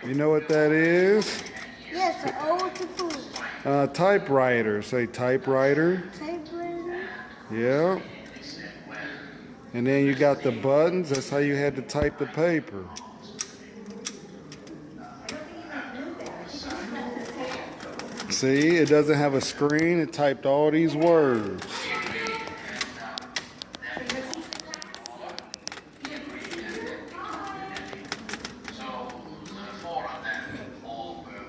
You know what that is? Yes, the old to food. Typewriter. Say typewriter. Typewriter. Yeah. And then you got the buttons. That's how you had to type the paper. See, it doesn't have a screen. It typed all these words.